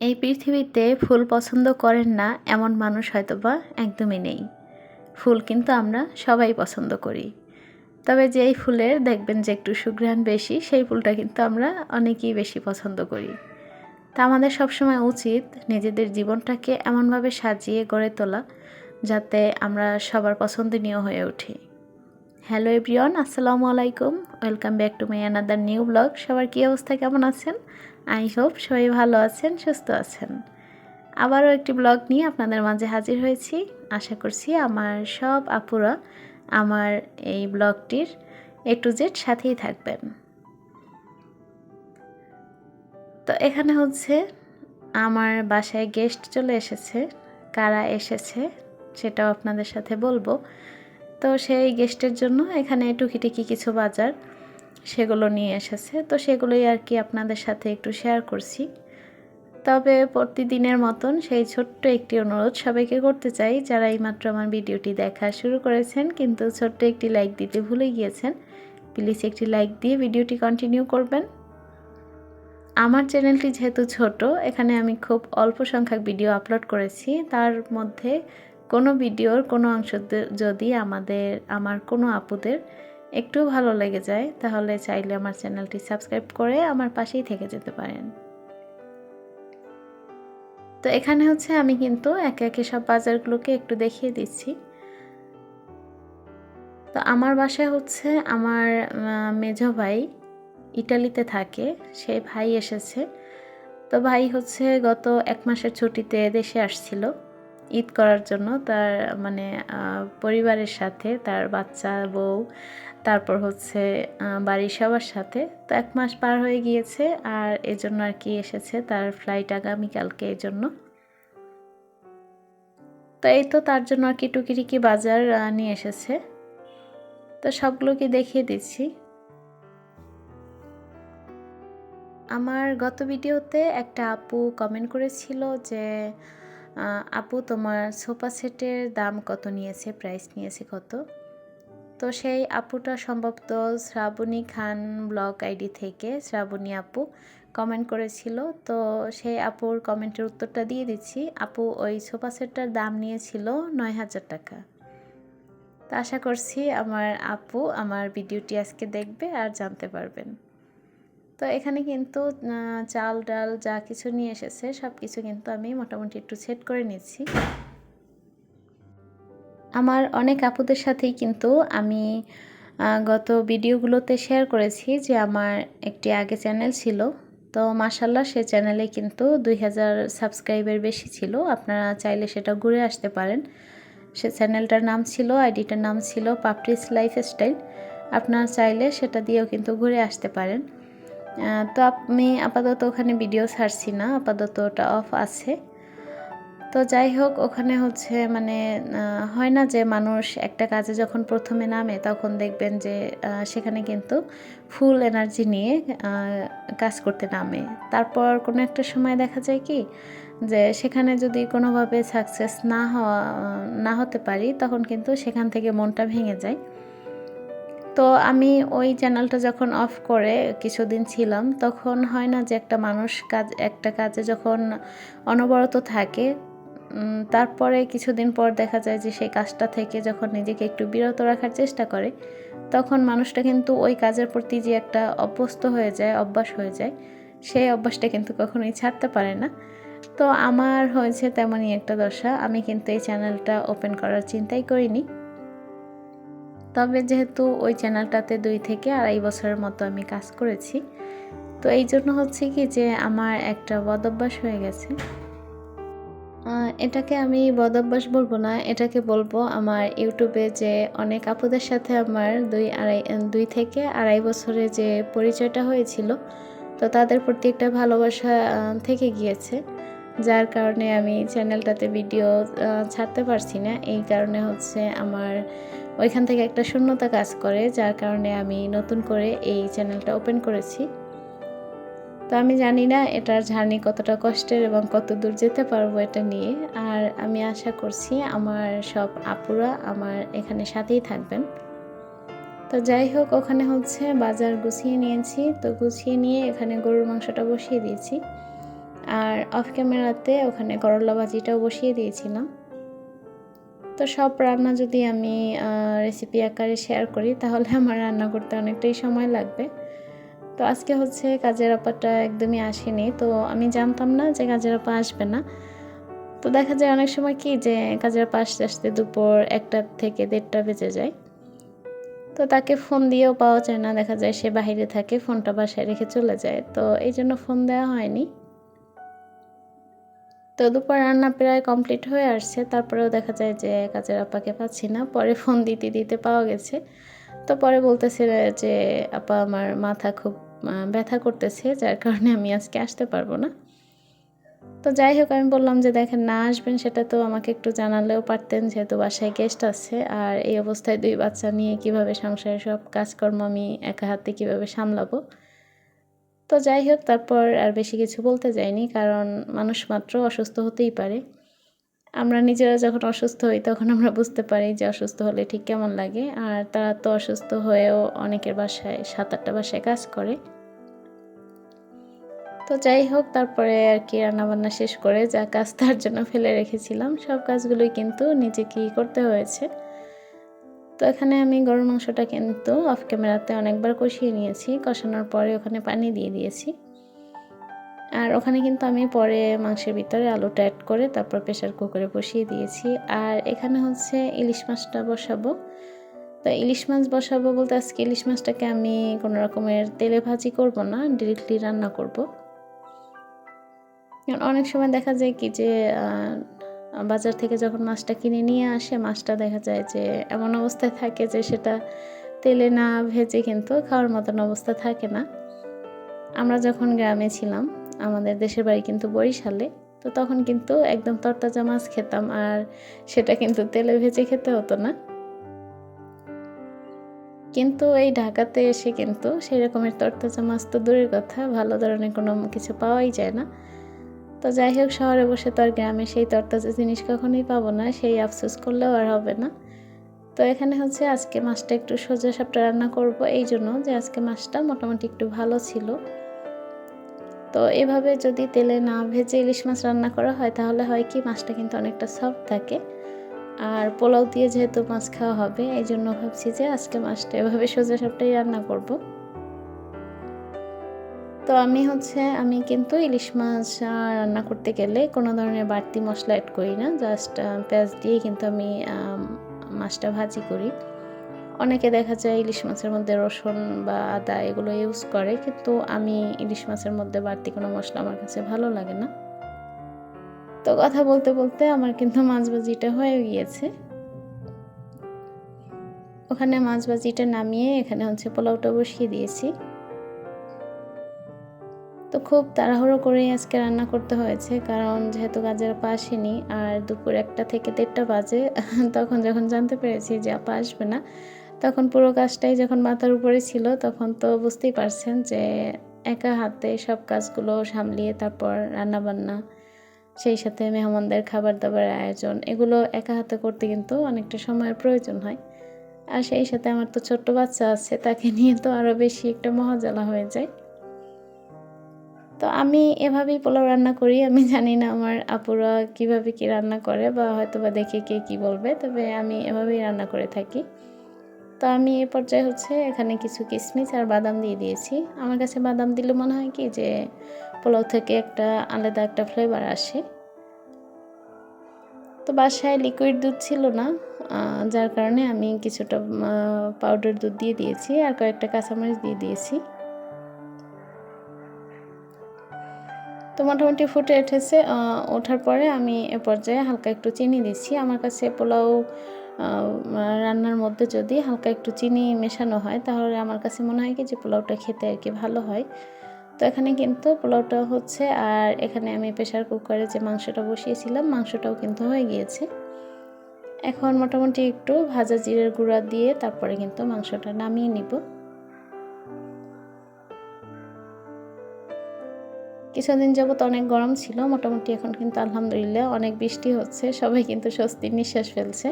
এই পৃথিবীতে ফুল পছন্দ করেন না এমন মানুষ হয়তোবা একদমই নেই। ফুল কিন্তু আমরা সবাই পছন্দ করি। তবে যেই ফুলের দেখবেন যে একটু সুঘ্রাণ বেশি, সেই ফুলটা কিন্তু আমরা অনেকেই বেশি পছন্দ করি। তা আমাদের সবসময় উচিত নিজেদের জীবনটাকে এমনভাবে সাজিয়ে গড়ে তোলা, যাতে আমরা সবার পছন্দনীয় হয়ে উঠি। হ্যালো এভরিওয়ান, আসসালামু আলাইকুম। Welcome back to my another new blog. সবার কী অবস্থা, কেমন আছেন? আই হোপ সবাই ভালো আছেন, সুস্থ আছেন। আবারও একটি ব্লগ নিয়ে আপনাদের মাঝে হাজির হয়েছি। আশা করছি আমার সব আপুরা আমার এই ব্লগটির A to Z সাথেই থাকবেন। তো এখানে হচ্ছে আমার বাসায় গেস্ট চলে এসেছে। কারা এসেছে সেটাও আপনাদের সাথে বলবো। তো সেই গেস্টের জন্য এখানে টুকিটাকি কিছু বাজার সেগুলো নিয়ে এসেছে। তো সেগুলোই আর কি আপনাদের সাথে একটু শেয়ার করছি। তবে প্রতিদিনের মতন সেই ছোট্ট একটি অনুরোধ সবাইকে করতে চাই, যারা এইমাত্র আমার ভিডিওটি দেখা শুরু করেছেন কিন্তু ছোট্ট একটি লাইক দিতে ভুলে গিয়েছেন, প্লিজ একটি লাইক দিয়ে ভিডিওটি কন্টিনিউ করবেন। আমার চ্যানেলটি যেহেতু ছোট, এখানে আমি খুব অল্প সংখ্যক ভিডিও আপলোড করেছি। তার মধ্যে কোনো ভিডিওর কোনো অংশ যদি আমার কোনো আপুদের একটু ভালো লেগে যায়, তাহলে চাইলে আমার চ্যানেলটি সাবস্ক্রাইব করে আমার পাশেই থেকে যেতে পারেন। তো এখানে হচ্ছে আমি কিন্তু একে একে সব বাজারগুলোকে একটু দেখিয়ে দিচ্ছি। তো আমার বাসায় হচ্ছে আমার মেজো ভাই ইটালিতে থাকে, সেই ভাই এসেছে। তো ভাই হচ্ছে গত 1 মাসের ছুটিতে দেশে আসছিল ঈদ করার জন্য, তার মানে পরিবারের সাথে, তার বাচ্চা, বউ, তারপর হচ্ছে বাড়ির সবার সাথে। তো 1 মাস পার হয়ে গিয়েছে, আর এজন্য আর কি এসেছে, তার ফ্লাইট আগামীকালকে, এজন্য। তো এই তো তার জন্য আর কি টুকিটাকি বাজার নিয়ে এসেছে। তো সবগুলোকে দেখিয়ে দিচ্ছি। আমার গত ভিডিওতে একটা আপু কমেন্ট করেছিল যে আপু তোমার সোফা সেটের দাম কত নিয়েছে, প্রাইস নিয়েছে কত। তো সেই আপুটা সম্ভবত শ্রাবণী খান ব্লগ আইডি থেকে শ্রাবণী আপু কমেন্ট করেছিল। তো সেই আপুর কমেন্টের উত্তরটা দিয়ে দিচ্ছি। আপু ওই সোফা সেটটার দাম নিয়েছিল 9,000 টাকা। তো আশা করছি আমার আপু আমার ভিডিওটি আজকে দেখবে আর জানতে পারবেন। তো এখানে কিন্তু চাল ডাল যা কিছু নিয়ে এসেছে সব কিছু কিন্তু আমি মোটামুটি একটু সেট করে নিচ্ছি। আমার অনেক আপুদের সাথেই কিন্তু আমি গত ভিডিওগুলোতে শেয়ার করেছি যে আমার একটি আগে চ্যানেল ছিল। তো মাশাল্লাহ সে চ্যানেলে কিন্তু 2000 সাবস্ক্রাইবার বেশি ছিল। আপনারা চাইলে সেটা ঘুরে আসতে পারেন। সে চ্যানেলটার নাম ছিল, আইডিটার নাম ছিল পাপড়িস লাইফস্টাইল। আপনারা চাইলে সেটা দিয়েও কিন্তু ঘুরে আসতে পারেন। তো আমি আপাতত ওখানে ভিডিও ছাড়ছি না, আপাতত ওটা অফ আছে। তো যাই হোক, ওখানে হচ্ছে মানে হয় না যে মানুষ একটা কাজে যখন প্রথমে নামে তখন দেখবেন যে সেখানে কিন্তু ফুল এনার্জি নিয়ে কাজ করতে নামে। তারপর কোনো একটা সময় দেখা যায় কি যে সেখানে যদি কোনোভাবে সাকসেস না হতে পারি, তখন কিন্তু সেখান থেকে মনটা ভেঙে যায়। তো আমি ওই চ্যানেলটা যখন অফ করে কিছুদিন ছিলাম, তখন হয় না যে একটা কাজে যখন অনবরত থাকে, তারপরে কিছুদিন পর দেখা যায় যে সেই কাজটা থেকে যখন নিজেকে একটু বিরত রাখার চেষ্টা করে, তখন মানুষটা কিন্তু ওই কাজের প্রতি যে একটা অভ্যস্ত হয়ে যায়, অভ্যাস হয়ে যায়, সেই অভ্যাসটা কিন্তু কখনোই ছাড়তে পারে না। তো আমার হয়েছে তেমনই একটা দশা। আমি কিন্তু এই চ্যানেলটা ওপেন করার চিন্তাই করিনি। তবে যেহেতু ওই চ্যানেলটাতে 2 থেকে 2.5 বছরের মতো আমি কাজ করেছি, তো এই জন্য হচ্ছে কি যে আমার একটা বদঅভ্যাস হয়ে গেছে। এটাকে আমি বদঅভ্যাস বলবো না, এটাকে বলবো আমার ইউটিউবে যে অনেক আপুদের সাথে আমার 2 থেকে 2.5 বছরে যে পরিচয়টা হয়েছিল, তো তাদের প্রতি একটা ভালোবাসা থেকে গিয়েছে, যার কারণে আমি চ্যানেলটাতে ভিডিও ছাড়তে পারছি না। এই কারণে হচ্ছে আমার ওইখান থেকে একটা শূন্যতা কাজ করে, যার কারণে আমি নতুন করে এই চ্যানেলটা ওপেন করেছি। তো আমি জানি না এটার জার্নি কতটা কষ্টের এবং কত দূর যেতে পারবো এটা নিয়ে। আর আমি আশা করছি আমার সব আপুরা আমার এখানে সাথেই থাকবেন। তো যাই হোক, ওখানে হচ্ছে বাজার গুছিয়ে নিয়েছি। তো গুছিয়ে নিয়ে এখানে গরুর মাংসটা বসিয়ে দিয়েছি। আর অফ ক্যামেরাতে ওখানে করলা ভাজিটাও বসিয়ে দিয়েছিলাম। তো সব রান্না যদি আমি রেসিপি আকারে শেয়ার করি তাহলে আমার রান্না করতে অনেকটাই সময় লাগবে। তো আজকে হচ্ছে কাজের আপাটা একদমই আসেনি, তো আমি জানতাম না যে কাজের আপা আসবে না। তো দেখা যায় অনেক সময় কি যে কাজের আপা আসতে আসতে দুপুর 1টা থেকে 1:30টা বেজে যায়। তো তাকে ফোন দিয়েও পাওয়া যায় না, দেখা যায় সে বাহিরে থাকে, ফোনটা বাসায় রেখে চলে যায়, তো এই জন্য ফোন দেওয়া হয়নি। তো দুপুর রান্না প্রায় কমপ্লিট হয়ে আসছে, তারপরেও দেখা যায় যে কাজের আপাকে পাচ্ছি না। পরে ফোন দিতে দিতে পাওয়া গেছে। তো পরে বলতেছে যে আপা আমার মাথা খুব ব্যথা করতেছে, যার কারণে আমি আজকে আসতে পারবো না। তো যাই হোক, আমি বললাম যে দেখেন, না আসবেন সেটা তো আমাকে একটু জানালেও পারতেন, যেহেতু বাসায় গেস্ট আছে, আর এই অবস্থায় 2 বাচ্চা নিয়ে কিভাবে সংসারের সব কাজকর্ম আমি একা হাতে কিভাবে সামলাবো। তো যাই হোক, তারপর আর বেশি কিছু বলতে যাইনি, কারণ মানুষ মাত্র অসুস্থ হতেই পারে। আমরা নিজেরা যখন অসুস্থ হই তখন আমরা বুঝতে পারি যে অসুস্থ হলে ঠিক কেমন লাগে। আর তারা তো অসুস্থ হয়েও অনেকের বাসায় 7-8টা বাসায় কাজ করে। তো যাই হোক, তারপরে আর কি রান্নাবান্না শেষ করে যা কাজ তার জন্য ফেলে রেখেছিলাম সব কাজগুলোই কিন্তু নিজেকেই করতে হয়েছে। তো এখানে আমি গরুর মাংসটা কিন্তু অফ ক্যামেরাতে অনেকবার কষিয়ে নিয়েছি, কষানোর পরে ওখানে পানি দিয়ে দিয়েছি। আর ওখানে কিন্তু আমি পরে মাংসের ভিতরে আলুটা অ্যাড করে তারপর প্রেসার কুকারে বসিয়ে দিয়েছি। আর এখানে হচ্ছে ইলিশ মাছটা বসাবো। তো ইলিশ মাছ বসাবো বলতে আজকে ইলিশ মাছটাকে আমি কোনো রকমের তেলে ভাজি করব না, ডিরেক্টলি রান্না করব। অনেক সময় দেখা যায় কি যে বাজার থেকে যখন মাছটা কিনে নিয়ে আসে, মাছটা দেখা যায় যে এমন অবস্থায় থাকে যে সেটা তেলে না ভেজে কিন্তু খাওয়ার মতন অবস্থা থাকে না। আমরা যখন গ্রামে ছিলাম, আমাদের দেশের বাড়ি কিন্তু বরিশালে, তো তখন কিন্তু একদম তরতাজা মাছ খেতাম, আর সেটা কিন্তু তেলে ভেজে খেতে হতো না। কিন্তু এই ঢাকাতে এসে কিন্তু সেই রকমের তরতাজা মাছ তো দূরের কথা, ভালো ধরনের কোনো কিছু পাওয়াই যায় না। তো যাই হোক, শহরে বসে তো আর গ্রামে সেই তরতাজা জিনিস কখনোই পাবো না, সেই আফসোস করলেও আর হবে না। তো এখানে হচ্ছে আজকে মাছটা একটু সোজা সাপটা রান্না করব, এই জন্য যে আজকে মাছটা মোটামুটি একটু ভালো ছিল। তো এভাবে যদি তেলে না ভেজে ইলিশ মাছ রান্না করা হয় তাহলে হয় কি, মাছটা কিন্তু অনেকটা সফট থাকে। আর পোলাও দিয়ে যেহেতু মাছ খাওয়া হবে, এই জন্য ভাবছি যে আজকে মাছটা এভাবে সোজা সাপটাই রান্না করব। তো আমি কিন্তু ইলিশ মাছ রান্না করতে গেলে কোনো ধরনের বাড়তি মশলা অ্যাড করি না, জাস্ট পেঁয়াজ দিয়ে কিন্তু আমি মাছটা ভাজি করি। অনেকে দেখা যায় ইলিশ মাছের মধ্যে রসুন বা আদা এগুলো ইউজ করে, কিন্তু আমি ইলিশ মাছের মধ্যে বাড়তি কোনো মশলা আমার কাছে ভালো লাগে না। তো কথা বলতে বলতে আমার কিন্তু মাছ ভাজিটা হয়ে গিয়েছে। ওখানে মাছ ভাজিটা নামিয়ে এখানে হচ্ছে পোলাওটা বসিয়ে দিয়েছি। তো খুব তাড়াহুড়ো করেই আজকে রান্না করতে হয়েছে, কারণ যেহেতু কাজের আপা আসেনি, আর দুপুর 1টা থেকে 1:30টা বাজে। তখন যখন জানতে পেরেছি যে আপা আসবে না, তখন পুরো কাজটাই যখন মাথার উপরে ছিল, তখন তো বুঝতেই পারছেন যে একা হাতে সব কাজগুলো সামলিয়ে তারপর রান্নাবান্না, সেই সাথে মেহমানদের খাবার দাবারের আয়োজন, এগুলো একা হাতে করতে কিন্তু অনেকটা সময়ের প্রয়োজন হয়। আর সেই সাথে আমার তো ছোট্ট বাচ্চা আছে, তাকে নিয়ে তো আরও বেশি একটা মহাজালা হয়ে যায়। তো আমি এভাবেই পোলাও রান্না করি। আমি জানি না আমার আপুরা কিভাবে কি রান্না করে, বা হয়তোবা দেখে কে কি বলবে, তবে আমি এভাবেই রান্না করে থাকি। তো আমি এ পর্যায়ে হচ্ছে এখানে কিছু কিশমিশ আর বাদাম দিয়ে দিয়েছি। আমার কাছে বাদাম দিলে মনে হয় কি যে পোলাও থেকে একটা আলাদা একটা ফ্লেভার আসে। তো বাসায় লিকুইড দুধ ছিল না, যার কারণে আমি কিছুটা পাউডার দুধ দিয়ে দিয়েছি, আর কয়েকটা কাঁচামরিচ দিয়ে দিয়েছি। তো মোটামুটি ফুটে উঠেছে। ওঠার পরে আমি এ পর্যায়ে হালকা একটু চিনি দিচ্ছি। আমার কাছে পোলাও রান্নার মধ্যে যদি হালকা একটু চিনি মেশানো হয়, তাহলে আমার কাছে মনে হয় কি যে পোলাওটা খেতে আর কি ভালো হয়। তো এখানে কিন্তু পোলাওটা হচ্ছে, আর এখানে আমি প্রেসার কুকারে যে মাংসটা বসিয়েছিলাম, মাংসটাও কিন্তু হয়ে গিয়েছে। এখন মোটামুটি একটু ভাজা জিরের গুঁড়া দিয়ে তারপরে কিন্তু মাংসটা নামিয়ে নিব। কিছুদিন যাবত অনেক গরম ছিল, মোটামুটি এখন কিন্তু আলহামদুলিল্লাহ অনেক বৃষ্টি হচ্ছে, সবাই কিন্তু স্বস্তির নিঃশ্বাস ফেলছে।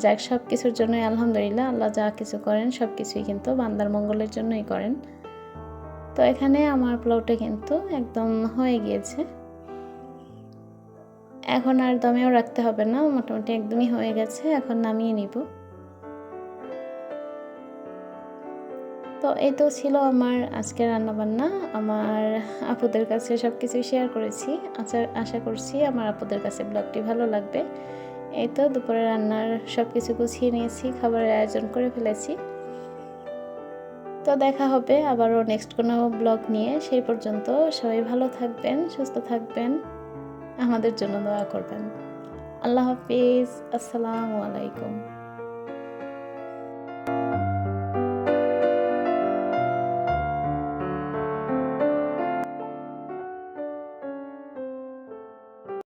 যাক, সব কিছুর জন্যই আলহামদুলিল্লাহ, আল্লাহ যা কিছু করেন সব কিছুই কিন্তু বান্দার মঙ্গলের জন্যই করেন। তো এখানে আমার পোলাওটা কিন্তু একদম হয়ে গিয়েছে। এখন আর দমেও রাখতে হবে না, মোটামুটি একদমই হয়ে গেছে, এখন নামিয়ে নিব। তো এই তো ছিল আমার আজকের রান্নাবান্না। আমার আপুদের কাছে সব কিছু শেয়ার করেছি। আশা করছি আমার আপুদের কাছে ব্লগটি ভালো লাগবে। এই তো দুপুরে রান্নার সব কিছু গুছিয়ে নিয়েছি, খাবারের আয়োজন করে ফেলেছি। তো দেখা হবে আবারও নেক্সট কোনো ব্লগ নিয়ে। সেই পর্যন্ত সবাই ভালো থাকবেন, সুস্থ থাকবেন, আমাদের জন্য দোয়া করবেন। আল্লাহ হাফিজ। আসসালামু আলাইকুম।